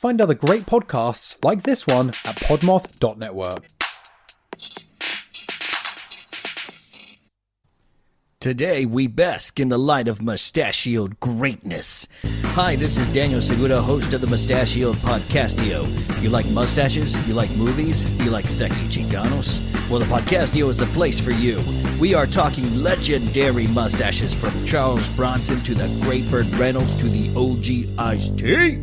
Find other great podcasts like this one at podmoth.network. Today, we bask in the light of mustachioed greatness. Hi, this is Daniel Segura, host of the Mustachioed Podcastio. You like mustaches? You like movies? You like sexy Chicanos? Well, the Podcastio is the place for you. We are talking legendary mustaches from Charles Bronson to the Great Burt Reynolds to the OG Ice-T.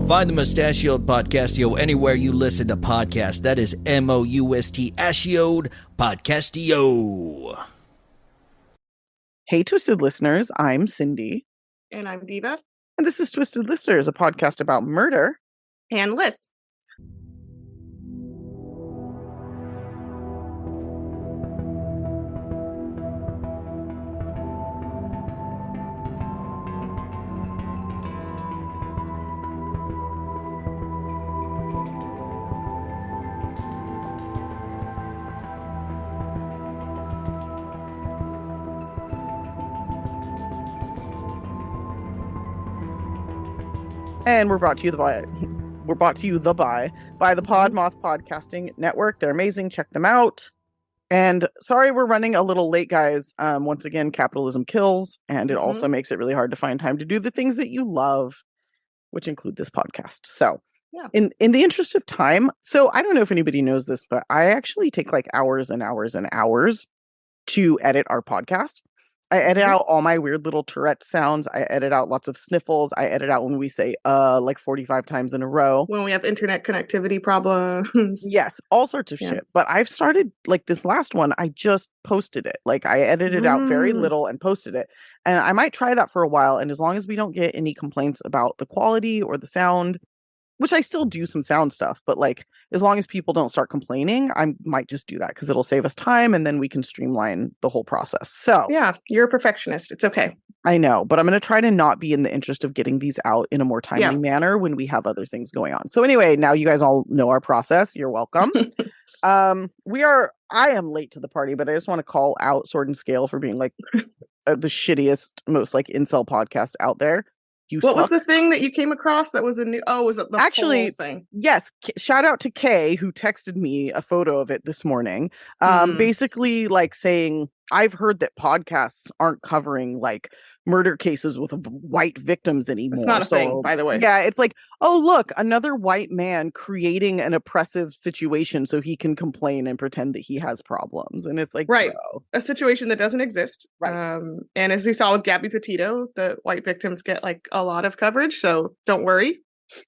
Find the Mustachioed Podcastio anywhere you listen to podcasts. That is M-O-U-S-T-Ashioed Podcastio. Hey, Twisted listeners, I'm Cindy. And I'm Diva. And this is Twisted Listeners, a podcast about murder. And Liz. And we're brought to you by the Podmoth Podcasting Network. They're amazing. Check them out. And sorry, we're running a little late, guys. Once again, capitalism kills, and it also makes it really hard to find time to do the things that you love, which include this podcast. So, in the interest of time, so I don't know if anybody knows this, but I actually take like hours and hours and hours to edit our podcast. I edit out all my weird little Tourette sounds. I edit out lots of sniffles. I edit out when we say like 45 times in a row. When we have internet connectivity problems. Yes, all sorts of shit. But I've started, like this last one, I just posted it. Like I edited out very little and posted it. And I might try that for a while. And as long as we don't get any complaints about the quality or the sound, which I still do some sound stuff, but like as long as people don't start complaining, I might just do that because it'll save us time and then we can streamline the whole process. So yeah, you're a perfectionist. It's okay. I know, but I'm going to try to not be in the interest of getting these out in a more timely manner when we have other things going on. So anyway, now you guys all know our process. You're welcome. I am late to the party, but I just want to call out Sword and Scale for being like the shittiest, most like incel podcast out there. What was the thing that you came across that was a new? Oh, was it the whole thing? Yes. Shout out to Kay, who texted me a photo of it this morning. Basically, like saying, I've heard that podcasts aren't covering like murder cases with white victims anymore. It's not a thing, by the way. Yeah, it's like, oh, look, another white man creating an oppressive situation so he can complain and pretend that he has problems. And it's like, right, bro. A situation that doesn't exist. Right. And as we saw with Gabby Petito, the white victims get like a lot of coverage. So don't worry.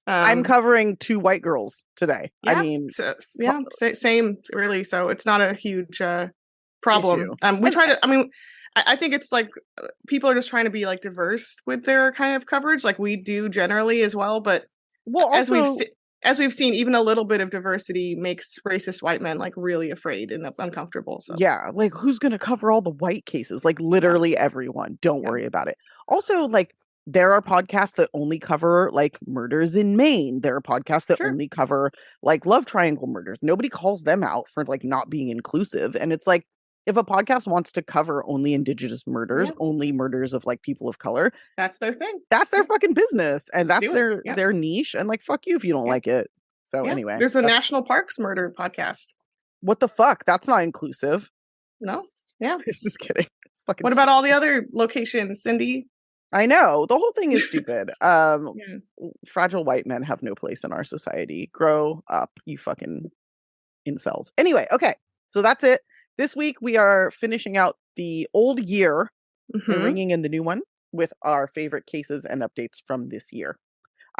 I'm covering 2 white girls today. Yeah, I mean, same really. So it's not a huge problem. We try to, I think it's like people are just trying to be like diverse with their kind of coverage, like we do generally as well. But also, as we've seen, even a little bit of diversity makes racist white men like really afraid and uncomfortable. So yeah, like who's going to cover all the white cases? Like literally everyone. Don't worry about it. Also, like there are podcasts that only cover like murders in Maine. There are podcasts that only cover like love triangle murders. Nobody calls them out for like not being inclusive. And it's like, if a podcast wants to cover only Indigenous murders, only murders of like people of color, that's their thing. That's their fucking business, and that's their niche. And like, fuck you if you don't like it. So anyway, there's a national parks murder podcast. What the fuck? That's not inclusive. No. Yeah. Just kidding. What about all the other locations, Cindy? I know the whole thing is stupid. Fragile white men have no place in our society. Grow up, you fucking incels. Anyway, okay, so that's it. This week, we are finishing out the old year and bringing in the new one with our favorite cases and updates from this year.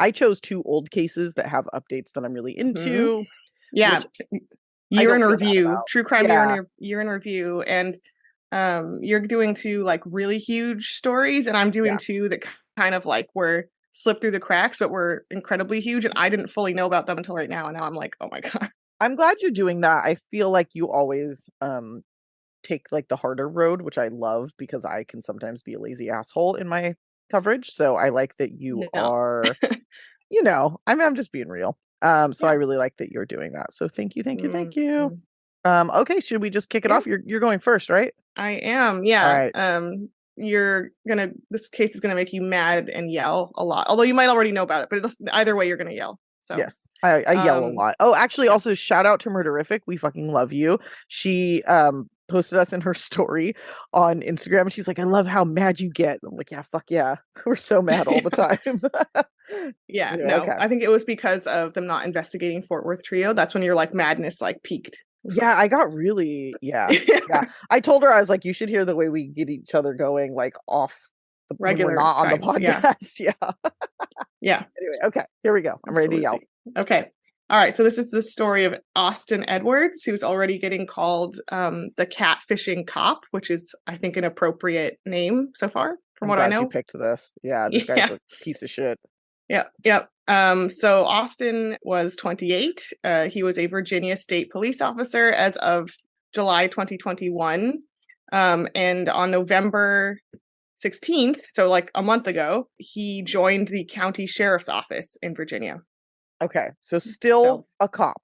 I chose 2 old cases that have updates that I'm really into. Yeah. Year in review, true crime year in review. And you're doing 2 like really huge stories, and I'm doing 2 that kind of like were slipped through the cracks, but were incredibly huge. And I didn't fully know about them until right now. And now I'm like, oh my God. I'm glad you're doing that. I feel like you always take like the harder road, which I love because I can sometimes be a lazy asshole in my coverage. So I like that you are, I'm just being real. So I really like that you're doing that. So thank you. Okay, should we just kick it off? You're going first, right? I am. Yeah. All right. This case is gonna make you mad and yell a lot. Although you might already know about it, but either way, you're gonna yell. So yes, I yell a lot. Oh, actually, also shout out to Murderific. We fucking love you. She posted us in her story on Instagram. She's like, I love how mad you get. I'm like, yeah, fuck yeah. We're so mad all the time. Yeah, Anyway, no, okay. I think it was because of them not investigating Fort Worth Trio. That's when your like madness like peaked. Yeah, I got really, yeah. I told her, I was like, you should hear the way we get each other going, like off when we're Regular not on the times, yeah. podcast. Yeah. Yeah. Anyway, okay, here we go. I'm ready to yell. Okay. All right. So this is the story of Austin Edwards, who's already getting called the catfishing cop, which is, I think, an appropriate name so far, from what I know. You picked this. Yeah, this guy's a piece of shit. Yeah. Yep. So Austin was 28. He was a Virginia State Police officer as of July 2021. And on November 16th, so like a month ago, he joined the county sheriff's office in Virginia. Okay, so still a cop.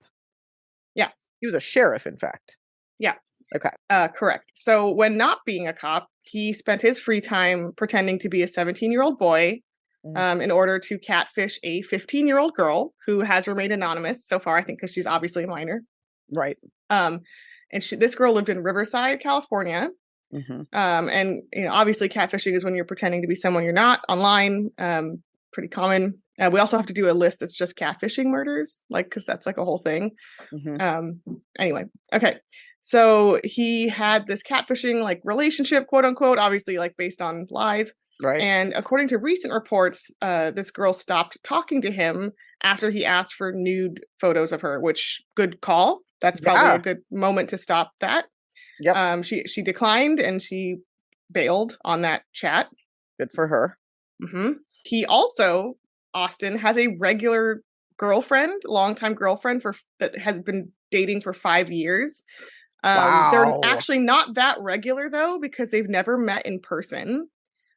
Yeah. He was a sheriff, in fact. Yeah. Okay. Correct. So when not being a cop, he spent his free time pretending to be a 17-year-old boy in order to catfish a 15-year-old girl who has remained anonymous so far, I think, because she's obviously a minor. Right. And this girl lived in Riverside, California. Mm-hmm. And obviously catfishing is when you're pretending to be someone you're not online. Pretty common. We also have to do a list that's just catfishing murders, like, because that's like a whole thing. Mm-hmm. Anyway, okay. So he had this catfishing like relationship, quote unquote, obviously like based on lies. Right. And according to recent reports, this girl stopped talking to him after he asked for nude photos of her, which good call. That's probably a good moment to stop that. Yep. She declined and she bailed on that chat. Good for her. Mm-hmm. He also, Austin, has a regular girlfriend, longtime girlfriend that has been dating for 5 years. Wow. They're actually not that regular though, because they've never met in person.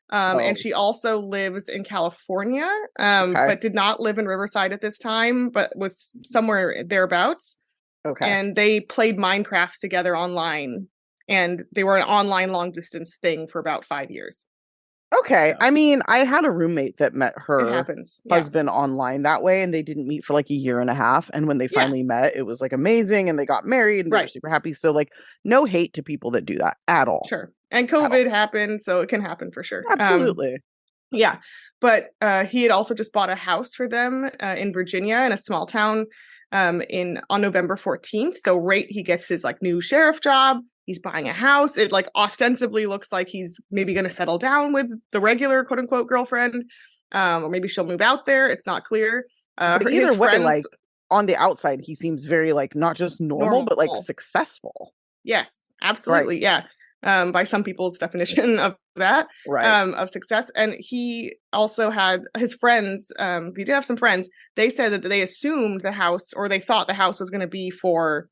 And she also lives in California, but did not live in Riverside at this time, but was somewhere thereabouts. Okay. And they played Minecraft together online, and they were an online long distance thing for about 5 years. Okay. So. I mean, I had a roommate that met her husband online that way, and they didn't meet for like a year and a half. And when they finally met, it was like amazing, and they got married, and they were super happy. So like, no hate to people that do that at all. Sure. And COVID happened, so it can happen for sure. Absolutely. Yeah. But he had also just bought a house for them in Virginia, in a small town, on November 14th. So he gets his like new sheriff job. He's buying a house. It like ostensibly looks like he's maybe going to settle down with the regular quote unquote girlfriend, or maybe she'll move out there. It's not clear. But either way, like on the outside, he seems very like not just normal. But like successful. Yes, absolutely. Right. Yeah. By some people's definition of that, of success. And he also had his friends, he did have some friends, they said that they assumed the house, or they thought the house was going to be for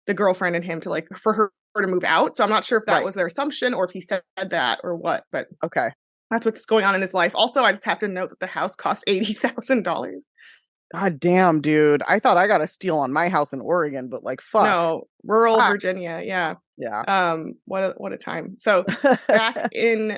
the girlfriend and him to like, for her to move out. So I'm not sure if that was their assumption or if he said that or what, but that's what's going on in his life. Also, I just have to note that the house cost $80,000. God damn, dude. I thought I got a steal on my house in Oregon, but like, fuck. No, rural Virginia. Yeah. Yeah. What a time. So back in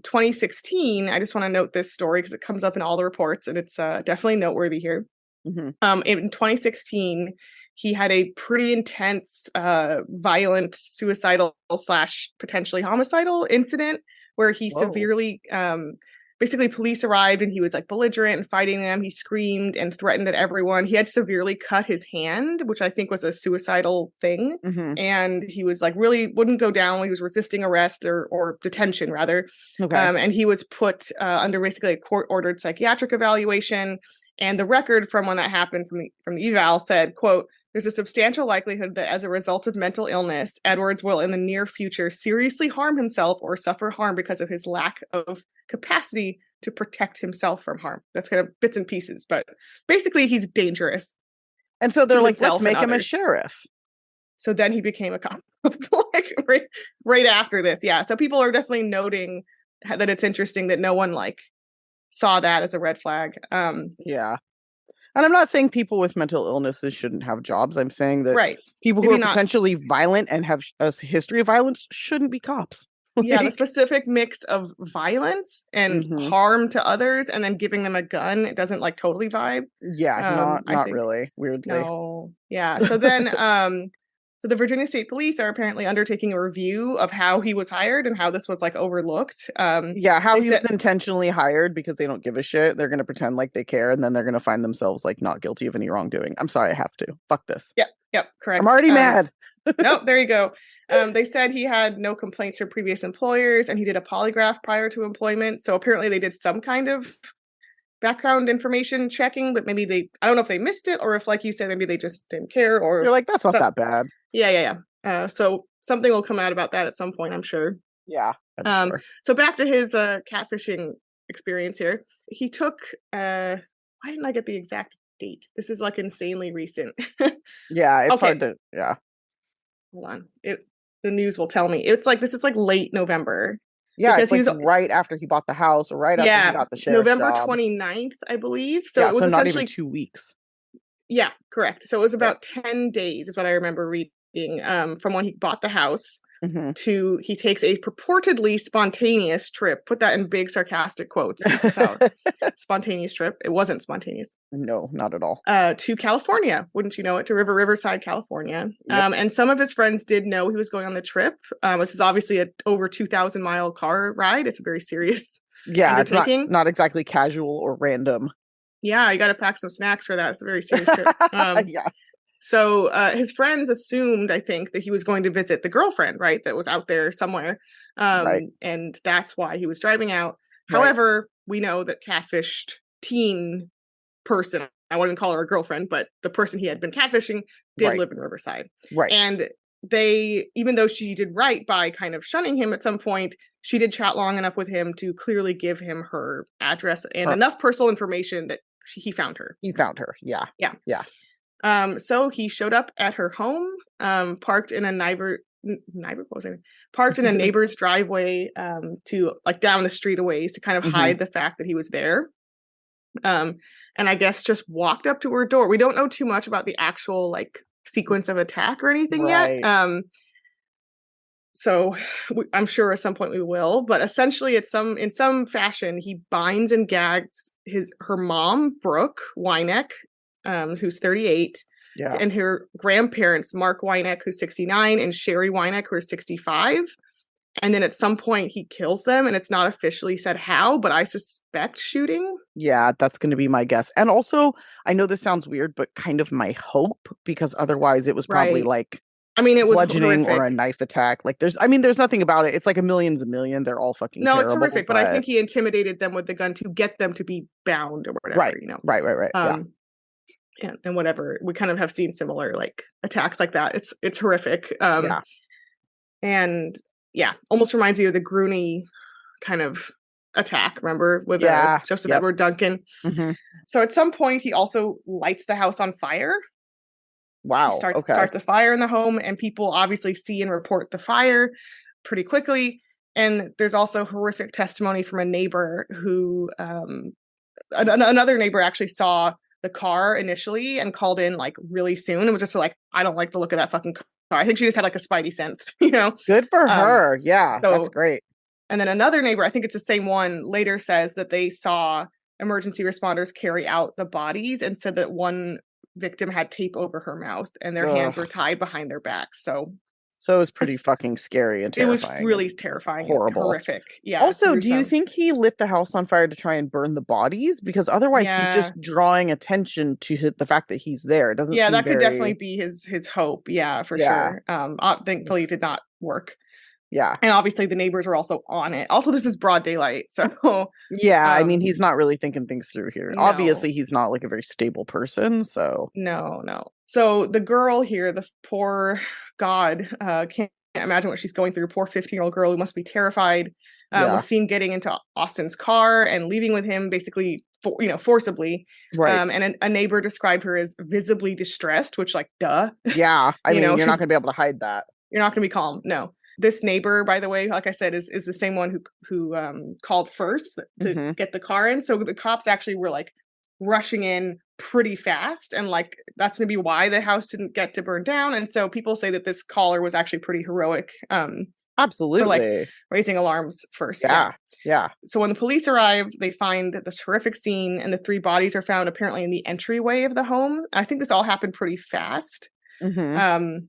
2016, I just want to note this story because it comes up in all the reports, and it's definitely noteworthy here. Mm-hmm. In 2016, he had a pretty intense, violent, suicidal / potentially homicidal incident where he severely, basically police arrived and he was like belligerent and fighting them. He screamed and threatened at everyone. He had severely cut his hand, which I think was a suicidal thing. Mm-hmm. And he was like really wouldn't go down. He was resisting arrest or detention rather. Okay. And he was put under basically a court-ordered psychiatric evaluation. And the record from when that happened from the eval said, quote, "There's a substantial likelihood that as a result of mental illness, Edwards will in the near future seriously harm himself or suffer harm because of his lack of capacity to protect himself from harm." That's kind of bits and pieces, but basically he's dangerous. And so they're like, let's make him a sheriff. So then he became a cop like right after this. Yeah. So people are definitely noting that it's interesting that no one like saw that as a red flag. Yeah. And I'm not saying people with mental illnesses shouldn't have jobs. I'm saying that people who are potentially violent and have a history of violence shouldn't be cops. Yeah, the Like, specific mix of violence and Mhm. harm to others, and then giving them a gun, it doesn't like totally vibe. yeah, I not think really, weirdly. no, yeah. So then, so the Virginia State Police are apparently undertaking a review of how he was hired and how this was like overlooked. Yeah, how They he was said, intentionally hired because they don't give a shit. They're gonna pretend like they care, and then they're gonna find themselves like not guilty of any wrongdoing. I'm sorry, I have to. Fuck this. yep, correct. I'm already mad. Nope, there you go. They said he had no complaints from previous employers and he did a polygraph prior to employment. So apparently they did some kind of background information checking, but maybe I don't know if they missed it or if, like you said, maybe they just didn't care or You're like, that's not some- that bad. Yeah. So something will come out about that at some point, I'm sure. Yeah. I'm sure. So back to his catfishing experience here. He took, why didn't I get the exact date? This is like insanely recent. Yeah, it's okay. hard to. Yeah. Hold on. The news will tell me. This is like late November. Yeah, Because it's he like was right after he bought the house, or right after he got the sheriff's November job. 29th, I believe. So Yeah, it was so not essentially even 2 weeks. Yeah, correct. So it was about 10 days is what I remember reading from when he bought the house Mhm. to he takes a purportedly spontaneous trip. Put that in big sarcastic quotes. This is how spontaneous trip. It wasn't spontaneous. No, not at all. To California, wouldn't you know it? To Riverside, California. Yep. And some of his friends did know he was going on the trip. This is obviously a over 2,000-mile car ride. It's a very serious Yeah, it's undertaking. not exactly casual or random. Yeah, you got to pack some snacks for that. It's a very serious trip. Yeah. So his friends assumed, I think, that he was going to visit the girlfriend, right? That was out there somewhere. Right. And that's why he was driving out. Right. However, we know that catfished teen person, I wouldn't call her a girlfriend, but the person he had been catfishing did Right. live in Riverside. Right. And they, even though she did right by kind of shunning him at some point, she did chat long enough with him to clearly give him her address and enough personal information that he found her. He found her. Yeah. So he showed up at her home, parked in a parked in a neighbor's driveway, to like down the street a ways to kind of hide the fact that he was there. And I guess just walked up to her door. We don't know too much about the actual like sequence of attack or anything yet. So I'm sure at some point we will, but essentially in some fashion, he binds and gags her mom, Brooke Weineck, who's 38, Yeah. and her grandparents, Mark Weineck, who's 69, and Sherry Weineck, who's 65. And then at some point he kills them, and it's not officially said how, but I suspect shooting. Yeah, that's going to be my guess. And also, I know this sounds weird, but kind of my hope, because otherwise it was probably Right. like I mean, it was bludgeoning horrific. or a knife attack. Like there's nothing about it. It's like a million. They're all fucking No, terrible, it's horrific, but I think he intimidated them with the gun to get them to be bound or whatever, Right. you know. Right. Yeah. And whatever. We kind of have seen similar like attacks like that. It's horrific. Yeah. And yeah, almost reminds me of the Grooney kind of attack, remember, with Joseph Yep. Edward Duncan. Mhm. So at some point he also lights the house on fire. Wow. He Okay. starts a fire in the home, and people obviously see and report the fire pretty quickly. And there's also horrific testimony from a neighbor who another neighbor actually saw the car initially and called in like really soon. It was just like, I don't like the look of that fucking car. I think she just had like a spidey sense, you know. Good for her. Yeah, so- that's great. And then another neighbor, I think it's the same one, later says that they saw emergency responders carry out the bodies and said that one victim had tape over her mouth and their hands were Ugh. tied behind their backs. So So it was pretty fucking scary and it was terrifying. really terrifying, horrible. horrific. Yeah. Also, do you gruesome. think he lit the house on fire to try and burn the bodies? Because otherwise, Yeah. he's just drawing attention to the fact that he's there. It doesn't. Yeah, seem that could very- definitely be his hope. Yeah, for Yeah. sure. Thankfully, it did not work. Yeah, And obviously, the neighbors were also on it. Also, this is broad daylight, so yeah. I mean, Um, he's not really thinking things through here. no. Obviously, he's not like a very stable person. So no. So the girl here, the poor God, can't imagine what she's going through. Poor 15-year-old girl who must be terrified. Yeah. Was seen getting into Austin's car and leaving with him, basically, forcibly. right. And a neighbor described her as visibly distressed, which, like, duh, Yeah, I you mean, know, you're not she's- going to be able to hide that. you're not going to be calm. No. This neighbor, by the way, like I said, is the same one who called first to Mhm. get the car in. So the cops actually were like rushing in pretty fast, and like that's maybe why the house didn't get to burn down. And so people say that this caller was actually pretty heroic. Absolutely. Raising alarms first. Yeah. So when the police arrive, they find this horrific scene, and the 3 bodies are found apparently in the entryway of the home. I think this all happened pretty fast. Mm-hmm.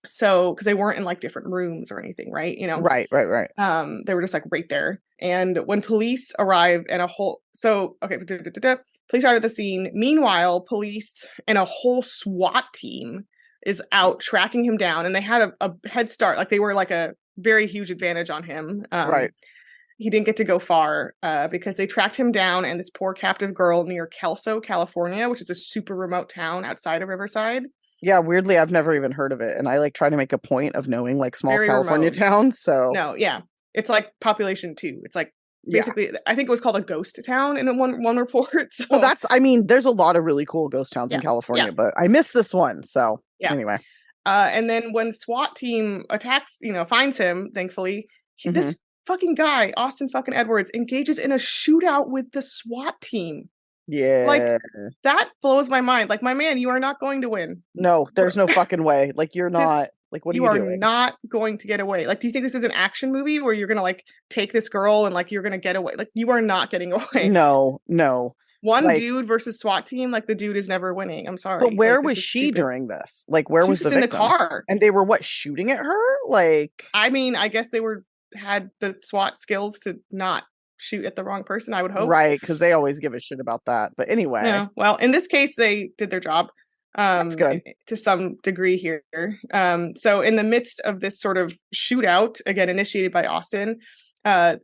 So because they weren't in like different rooms or anything, right? Right. They were just like right there. And when police arrive and police arrive at the scene. Meanwhile, police and a whole SWAT team is out tracking him down, and they had a head start. Like they were like a very huge advantage on him. Right. He didn't get to go far because they tracked him down and this poor captive girl near Kelso, California, which is a super remote town outside of Riverside. Yeah, weirdly, I've never even heard of it. And I like try to make a point of knowing like small Very California remote. towns. So no, yeah. It's like population 2. It's like basically, I think it was called a ghost town in one report. So. Well, there's a lot of really cool ghost towns in California, but I missed this one. So anyway. And then when SWAT team finds him, thankfully, this fucking guy, Austin fucking Edwards, engages in a shootout with the SWAT team. Yeah. Like, that blows my mind. Like, my man, you are not going to win. No, there's no fucking way. Like, you're not. Like, what are you doing? You are not going to get away. Like, do you think this is an action movie where you're going to, like, take this girl and, like, you're going to get away? Like, you are not getting away. No. One dude versus SWAT team, like, the dude is never winning. I'm sorry. But where was she during this? Like, where was the victim? In the car. And they were, shooting at her? Like... I mean, I guess they had the SWAT skills to not shoot at the wrong person, I would hope. Right, because they always give a shit about that. But anyway. Yeah, well, in this case, they did their job. That's good. To some degree here. So in the midst of this sort of shootout, again, initiated by Austin,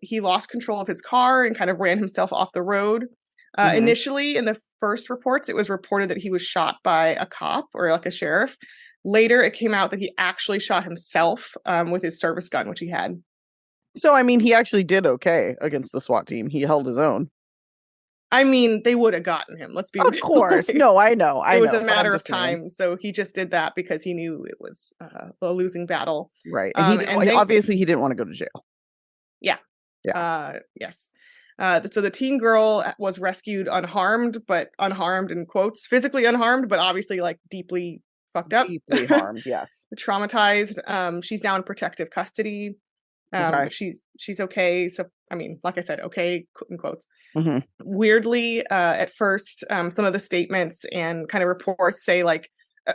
he lost control of his car and kind of ran himself off the road. Initially, in the first reports, it was reported that he was shot by a cop or like a sheriff. Later, it came out that he actually shot himself with his service gun, which he had. So, I mean, he actually did okay against the SWAT team. He held his own. I mean, they would have gotten him. Let's be Of course. No, I know. It was a matter of time. So he just did that because he knew it was a losing battle. Right. And obviously he didn't want to go to jail. Yeah. Yes. So the teen girl was rescued unharmed in quotes, physically unharmed, but obviously like deeply fucked up. Deeply harmed, yes. Traumatized. She's now in protective custody. She's okay. So, I mean, like I said, okay, in quotes. Weirdly, at first, some of the statements and kind of reports say like,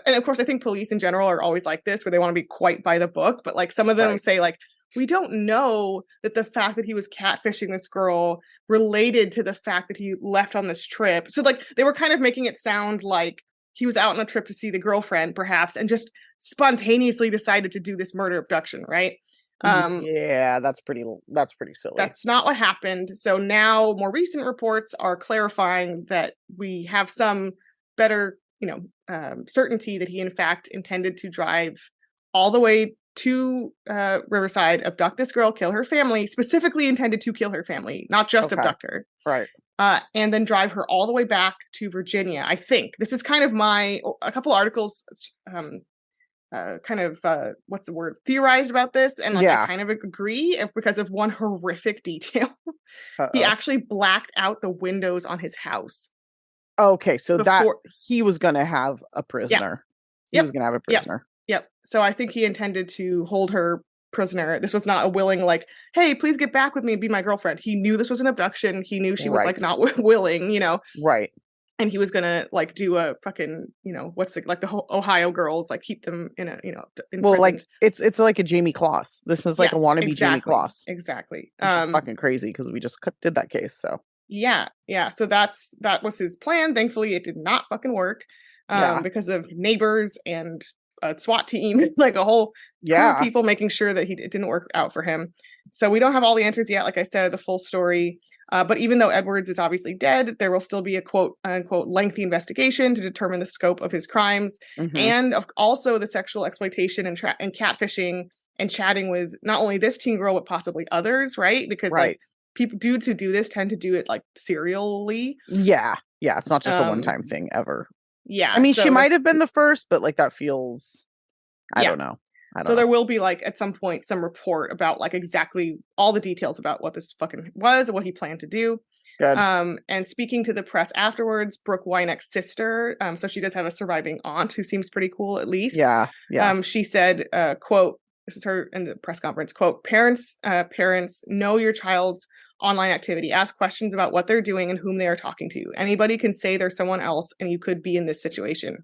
and of course, I think police in general are always like this, where they want to be quite by the book. But like some of them say like, we don't know that the fact that he was catfishing this girl related to the fact that he left on this trip. So like they were kind of making it sound like he was out on a trip to see the girlfriend, perhaps, and just spontaneously decided to do this murder abduction, right? Yeah, that's pretty silly. That's not what happened. So now more recent reports are clarifying that we have some better, certainty that he in fact intended to drive all the way to Riverside, abduct this girl, kill her family, specifically intended to kill her family, not just abduct her. Right. And then drive her all the way back to Virginia. I think this is kind of a couple articles what's the word, theorized about this, and I kind of agree because of one horrific detail. He actually blacked out the windows on his house. Okay, so that he was gonna have a prisoner. He was gonna have a prisoner. Yep. So I think he intended to hold her prisoner. This was not a willing like, hey, please get back with me and be my girlfriend. He knew this was an abduction. He knew she was like not willing, Right. And he was gonna like do a fucking, what's the Ohio girls, like keep them in a, well, like it's like a Jamie Kloss. This is like a wannabe Jamie Kloss. Exactly. Fucking crazy because we just did that case. So yeah. So that was his plan. Thankfully, it did not fucking work because of neighbors and a SWAT team, like a whole crew of people making sure that it didn't work out for him. So we don't have all the answers yet. Like I said, the full story. But even though Edwards is obviously dead, there will still be a quote unquote lengthy investigation to determine the scope of his crimes and also the sexual exploitation and catfishing and chatting with not only this teen girl, but possibly others, right? Because like dudes who do this tend to do it like serially. Yeah. It's not just a one-time thing ever. Yeah. I mean, she might have been the first, but like that feels, I don't know. So there will be like at some point some report about like exactly all the details about what this fucking was and what he planned to do. Good. And speaking to the press afterwards, Brooke Wynek's sister, so she does have a surviving aunt who seems pretty cool at least. Yeah. She said, quote, this is her in the press conference, quote, parents know your child's online activity. Ask questions about what they're doing and whom they are talking to. Anybody can say they're someone else and you could be in this situation.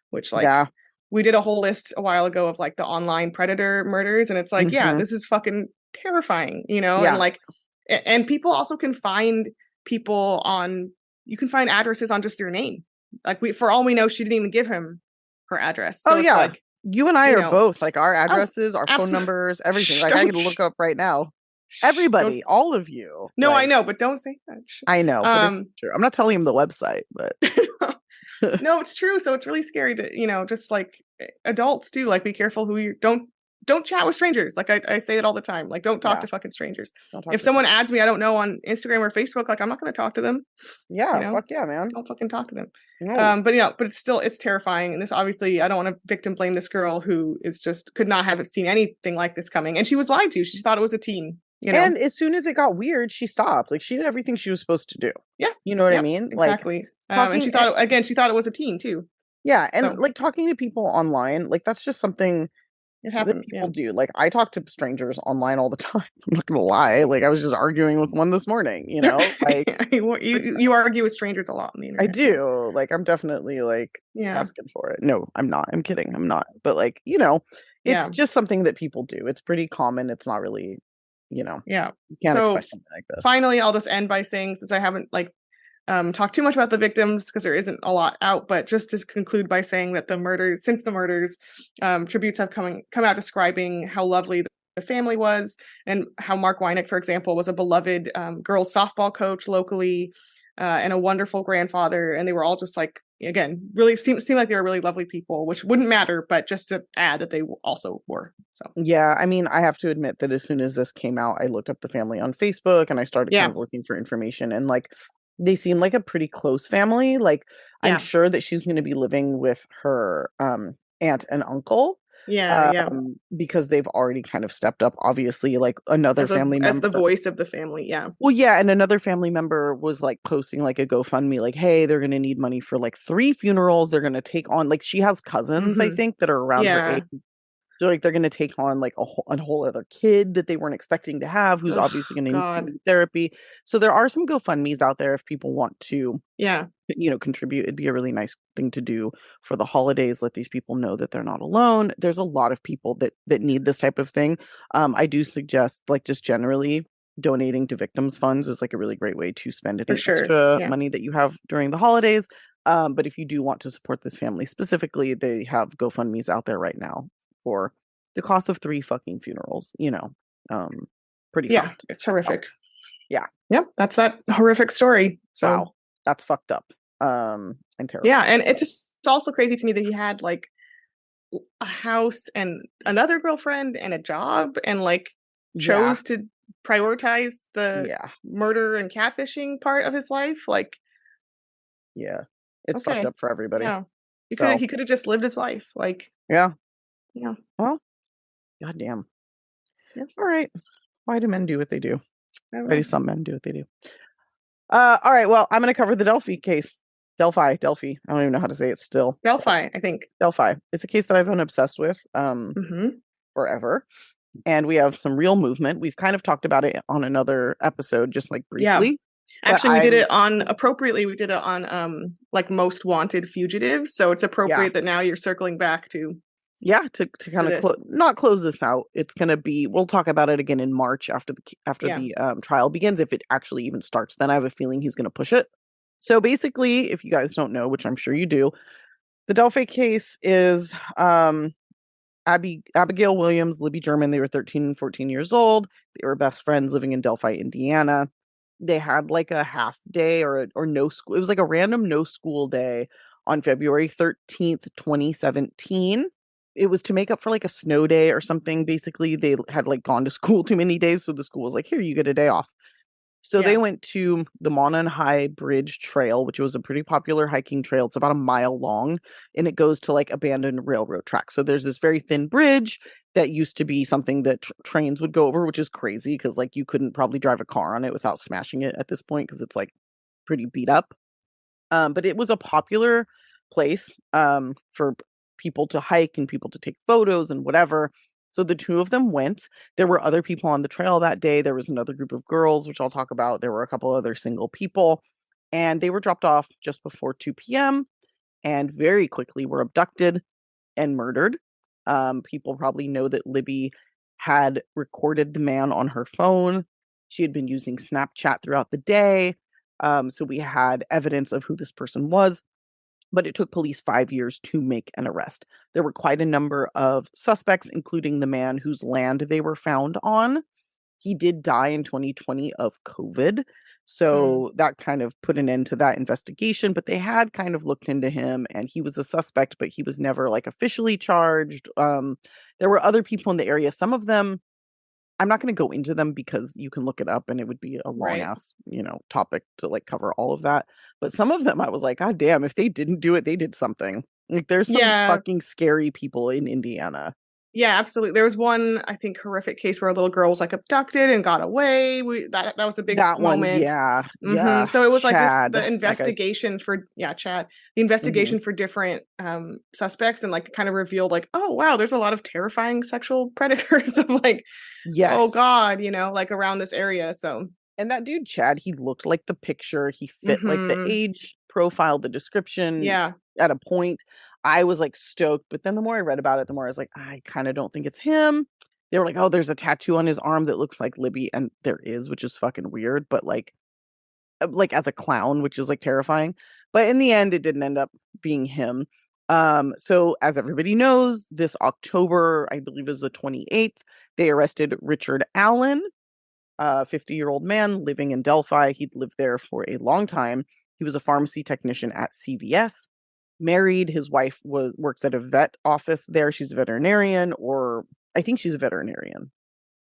Which we did a whole list a while ago of like the online predator murders. And it's like, this is fucking terrifying, and like, and people also can find people you can find addresses on just their name. Like for all we know, she didn't even give him her address. So like, you and I are both like our addresses, our phone numbers, everything. Like I can look up right now. Everybody, all of you. No, I know, but don't say that. I know, but it's true. I'm not telling him the website, but no, it's true. So it's really scary to, just like adults too, like be careful who you don't chat with strangers. Like I say it all the time. Like don't talk to fucking strangers. If someone adds me, I don't know, on Instagram or Facebook, like I'm not going to talk to them. Yeah, fuck yeah, man. Don't fucking talk to them. No. But it's terrifying. And this obviously, I don't want to victim blame this girl who is just could not have seen anything like this coming. And she was lied to. She thought it was a teen. And as soon as it got weird, she stopped. Like she did everything she was supposed to do. Yeah. You know what I mean? Exactly. And she thought it was a teen too. Yeah. And like talking to people online, like that's just something it happens. That people do. Like I talk to strangers online all the time. I'm not gonna lie. Like I was just arguing with one this morning, like you argue with strangers a lot on the internet. I do. Like I'm definitely like asking for it. No, I'm not. I'm kidding. I'm not. But like, it's just something that people do. It's pretty common. It's not really, you can't expect something like this. Finally, I'll just end by saying, since I haven't talked too much about the victims because there isn't a lot out, but just to conclude by saying that since the murders, tributes have come out describing how lovely the family was, and how Mark Wynick, for example, was a beloved girls softball coach locally, and a wonderful grandfather. And they were all just like, again, really seemed like they were really lovely people, which wouldn't matter, but just to add that they also were. So yeah, I mean, I have to admit that as soon as this came out, I looked up the family on Facebook and I started kind of looking for information, and like they seem like a pretty close family. Like I'm sure that she's going to be living with her aunt and uncle. Because they've already kind of stepped up, obviously, like another family member as the voice of the family. Well, and another family member was like posting like a GoFundMe, like, hey, they're gonna need money for like 3 funerals. They're gonna take on, like, she has cousins, I think, that are around her age. So like they're gonna take on like a whole other kid that they weren't expecting to have, who's obviously gonna need therapy. So there are some GoFundMes out there if people want to contribute. It'd be a really nice thing to do for the holidays. Let these people know that they're not alone. There's a lot of people that need this type of thing. I do suggest, like, just generally donating to victims funds is like a really great way to spend extra money that you have during the holidays. But if you do want to support this family specifically, they have GoFundMes out there right now for the cost of 3 fucking funerals. Pretty fucked. It's horrific. Yep, that's that horrific story. So wow, that's fucked up. And terrible. Yeah, and it's also crazy to me that he had like a house and another girlfriend and a job, and like chose to prioritize the murder and catfishing part of his life. Like, it's fucked up for everybody. Yeah, he could have just lived his life. Like, well, goddamn. All right, why do men do what they do? Why do some men do what they do? All right, well, I'm going to cover the Delphi case. Delphi. I don't even know how to say it still. Delphi, I think. Delphi. It's a case that I've been obsessed with forever. And we have some real movement. We've kind of talked about it on another episode, just like briefly. Actually, we did it on like most wanted fugitives. So it's appropriate that now you're circling back to to kind of not close this out. It's going to be, we'll talk about it again in March after the trial begins, if it actually even starts. Then I have a feeling he's going to push it. So basically, if you guys don't know, which I'm sure you do, the Delphi case is Abigail Williams, Libby German. They were 13 and 14 years old. They were best friends living in Delphi, Indiana. They had like a half day or no school. It was like a random no school day on February 13th, 2017. It was to make up for like a snow day or something. Basically, they had like gone to school too many days. So the school was like, here, you get a day off. So they went to the Monon High Bridge Trail, which was a pretty popular hiking trail. It's about a mile long, and it goes to like abandoned railroad tracks. So there's this very thin bridge that used to be something that trains would go over, which is crazy because like you couldn't probably drive a car on it without smashing it at this point because it's like pretty beat up. But it was a popular place for people to hike and people to take photos and whatever. So the two of them went. There were other people on the trail that day. There was another group of girls, which I'll talk about. There were a couple other single people, and they were dropped off just before 2 p.m. and very quickly were abducted and murdered. People probably know that Libby had recorded the man on her phone. She had been using Snapchat throughout the day. So we had evidence of who this person was, but it took police 5 years to make an arrest. There were quite a number of suspects, including the man whose land they were found on. He did die in 2020 of COVID. So that kind of put an end to that investigation, but they had kind of looked into him and he was a suspect, but he was never like officially charged. There were other people in the area. Some of them, I'm not going to go into them because you can look it up and it would be a long ass, topic to like cover all of that. But some of them I was like, God damn, if they didn't do it, they did something. Like there's some fucking scary people in Indiana. Yeah, absolutely. There was one, I think, horrific case where a little girl was like abducted and got away. That was a big moment. One, yeah. Yeah. So it was Chad, like the investigation for Chad, the investigation for different suspects, and like kind of revealed like, oh wow, there's a lot of terrifying sexual predators of like, oh God, like around this area. So and that dude Chad, he looked like the picture. He fit like the age profile, the description. Yeah. At a point, I was like stoked, but then the more I read about it, the more I was like, I kind of don't think it's him. They were like, oh, there's a tattoo on his arm that looks like Libby, and there is, which is fucking weird, but like as a clown, which is like terrifying. But in the end, it didn't end up being him. So as everybody knows, this October, I believe is the 28th, they arrested Richard Allen, a 50-year-old man living in Delphi. He'd lived there for a long time. He was a pharmacy technician at CVS. Married. His wife works at a vet office there. She's a veterinarian, or I think she's a veterinarian.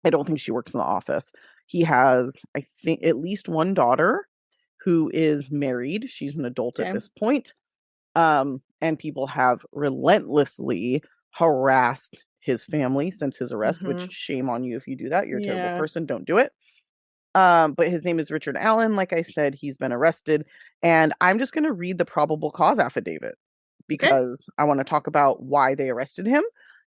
I don't think she works in the office. He has, I think, at least one daughter who is married. She's an adult at this point. And people have relentlessly harassed his family since his arrest, which shame on you if you do that. You're a terrible person. Don't do it. But his name is Richard Allen. Like I said, he's been arrested. And I'm just going to read the probable cause affidavit because I want to talk about why they arrested him.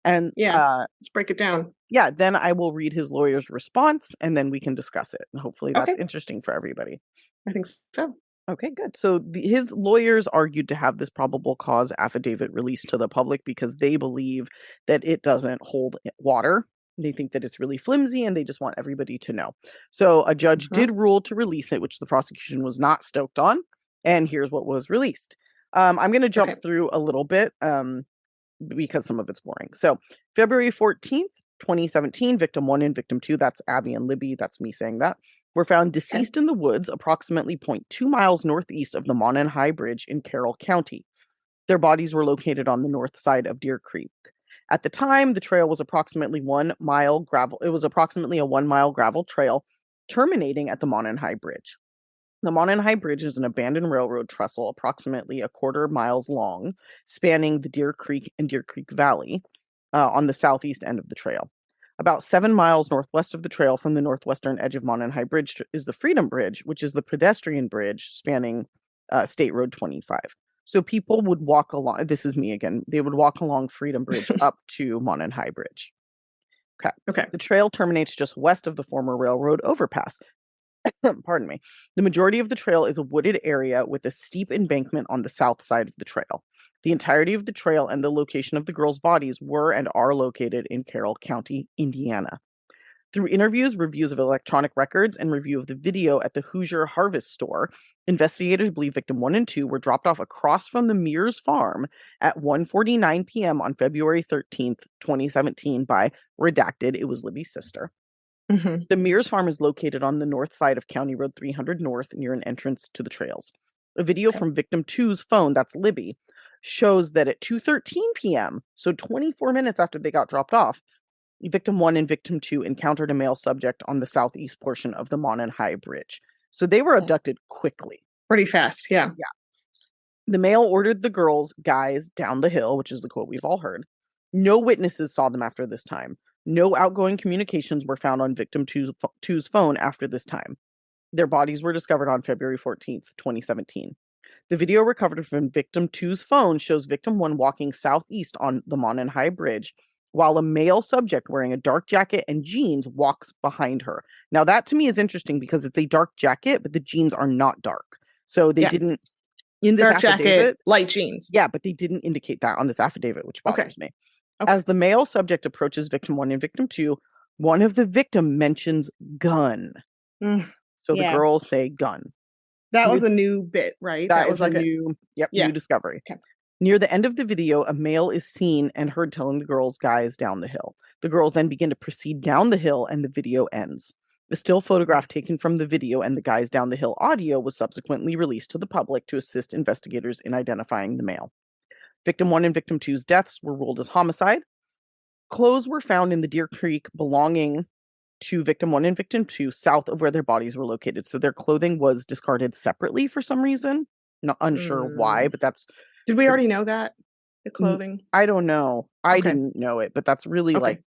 And let's break it down. Yeah, then I will read his lawyer's response and then we can discuss it. And hopefully that's interesting for everybody. I think so. Okay, good. So his lawyers argued to have this probable cause affidavit released to the public because they believe that it doesn't hold water. They think that it's really flimsy and they just want everybody to know. So a judge did rule to release it, which the prosecution was not stoked on. And here's what was released. I'm going to jump through a little bit because some of it's boring. So February 14th, 2017, victim 1 and victim 2, that's Abby and Libby, that's me saying that, were found deceased in the woods approximately 0.2 miles northeast of the Monon High Bridge in Carroll County. Their bodies were located on the north side of Deer Creek. At the time, the trail was approximately 1 mile gravel. It was approximately a 1 mile gravel trail terminating at the Monon High Bridge. The Monon High Bridge is an abandoned railroad trestle approximately 1/4 miles long, spanning the Deer Creek and Deer Creek Valley on the southeast end of the trail. About 7 miles northwest of the trail from the northwestern edge of Monon High Bridge is the Freedom Bridge, which is the pedestrian bridge spanning State Road 25. So people would walk along, this is me again, they would walk along Freedom Bridge up to Monon High Bridge. Okay. The trail terminates just west of the former railroad overpass. Pardon me. The majority of the trail is a wooded area with a steep embankment on the south side of the trail. The entirety of the trail and the location of the girls' bodies were and are located in Carroll County, Indiana. Through interviews, reviews of electronic records, and review of the video at the Hoosier Harvest Store, investigators believe victim 1 and 2 were dropped off across from the Mears farm at 1:49 p.m. on February 13th, 2017 by redacted. It was Libby's sister. The Mears farm is located on the north side of County Road 300 North near an entrance to the trails. A video from victim 2's phone, that's Libby, shows that at 2:13 p.m., so 24 minutes after they got dropped off, victim 1 and victim 2 encountered a male subject on the southeast portion of the Monon High Bridge. So they were abducted quickly. Pretty fast, yeah. The male ordered the guys down the hill, which is the quote we've all heard. No witnesses saw them after this time. No outgoing communications were found on victim 2's phone after this time. Their bodies were discovered on February 14th, 2017. The video recovered from victim 2's phone shows victim 1 walking southeast on the Monon High Bridge while a male subject wearing a dark jacket and jeans walks behind her. Now, that to me is interesting because it's a dark jacket, but the jeans are not dark. So they didn't, in this dark affidavit, jacket, light jeans. Yeah, but they didn't indicate that on this affidavit, which bothers me. Okay. As the male subject approaches victim 1 and victim 2, one of the victim mentions gun. So the girls say gun. That was a new bit, right? That was like a new discovery. Okay. Near the end of the video, a male is seen and heard telling the girls, guys, down the hill. The girls then begin to proceed down the hill and the video ends. The still photograph taken from the video and the guys down the hill audio was subsequently released to the public to assist investigators in identifying the male. Victim 1 and victim 2's deaths were ruled as homicide. Clothes were found in the Deer Creek belonging to victim 1 and victim 2 south of where their bodies were located. So their clothing was discarded separately for some reason. Not unsure why, but that's... Did we already know that? The clothing? I don't know. I didn't know it, but that's really like...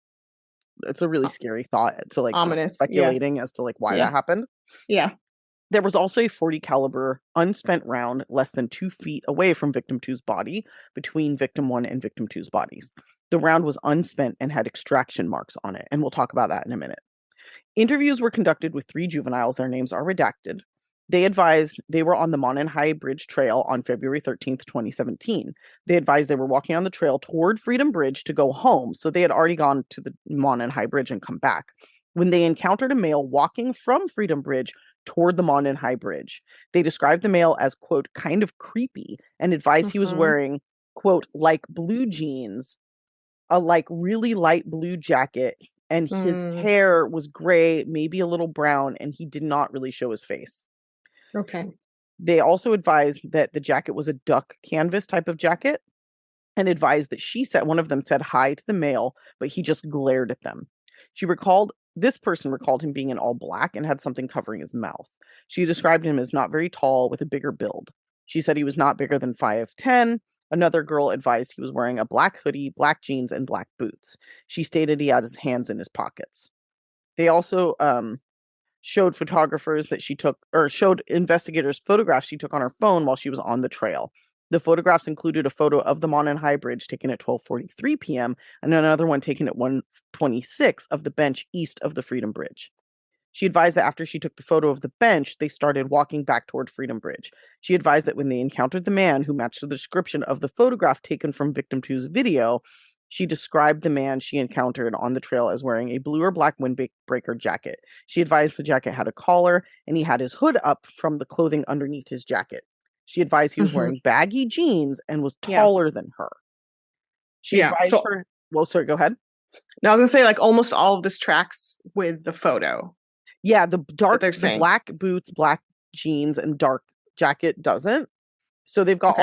It's a really scary thought to like ominous speculating as to like why that happened. Yeah. There was also a .40 caliber unspent round less than 2 feet away from victim 2's body between victim 1 and victim 2's bodies. The round was unspent and had extraction marks on it, and we'll talk about that in a minute. Interviews were conducted with 3 juveniles. Their names are redacted. They advised they were on the Monon High Bridge Trail on February 13th, 2017. They advised they were walking on the trail toward Freedom Bridge to go home, so they had already gone to the Monon High Bridge and come back, when they encountered a male walking from Freedom Bridge toward the Monon High Bridge. They described the male as, quote, kind of creepy, and advised he was wearing, quote, like blue jeans, a like really light blue jacket, and his hair was gray, maybe a little brown, and he did not really show his face. Okay. They also advised that the jacket was a duck canvas type of jacket, and advised that one of them said hi to the male, but he just glared at them. This person recalled him being in all black and had something covering his mouth. She described him as not very tall with a bigger build. She said he was not bigger than 5'10". Another girl advised he was wearing a black hoodie, black jeans, and black boots. She stated he had his hands in his pockets. They also showed investigators photographs she took on her phone while she was on the trail. The photographs included a photo of the Monon High Bridge taken at 12:43 p.m. and another one taken at 1:26 of the bench east of the Freedom Bridge. She advised that after she took the photo of the bench, they started walking back toward Freedom Bridge. She advised that when they encountered the man who matched the description of the photograph taken from victim 2's video, she described the man she encountered on the trail as wearing a blue or black windbreaker jacket. She advised the jacket had a collar and he had his hood up from the clothing underneath his jacket. She advised he was wearing baggy jeans and was taller than her. She advised her... Well, sorry, go ahead. No, I was going to say, like, almost all of this tracks with the photo. Yeah, the black boots, black jeans, and dark jacket doesn't. So they've got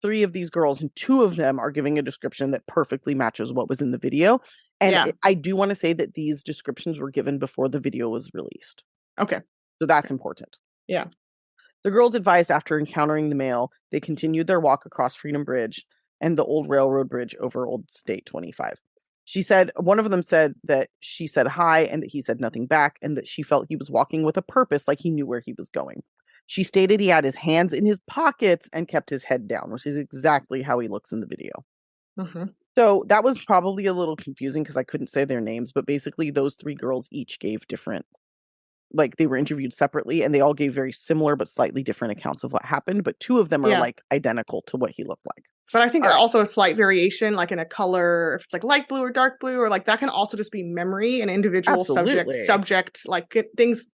3 of these girls, and 2 of them are giving a description that perfectly matches what was in the video. And I do want to say that these descriptions were given before the video was released. Okay. So that's important. Yeah. The girls advised after encountering the male, they continued their walk across Freedom Bridge and the old railroad bridge over Old State 25. She said, one of them said that she said hi and that he said nothing back, and that she felt he was walking with a purpose, like he knew where he was going. She stated he had his hands in his pockets and kept his head down, which is exactly how he looks in the video. So that was probably a little confusing because I couldn't say their names, but basically those 3 girls each gave different, like they were interviewed separately and they all gave very similar but slightly different accounts of what happened. But 2 of them are like identical to what he looked like. But I think also a slight variation, like in a color, if it's like light blue or dark blue, or like that can also just be memory and individual subject, like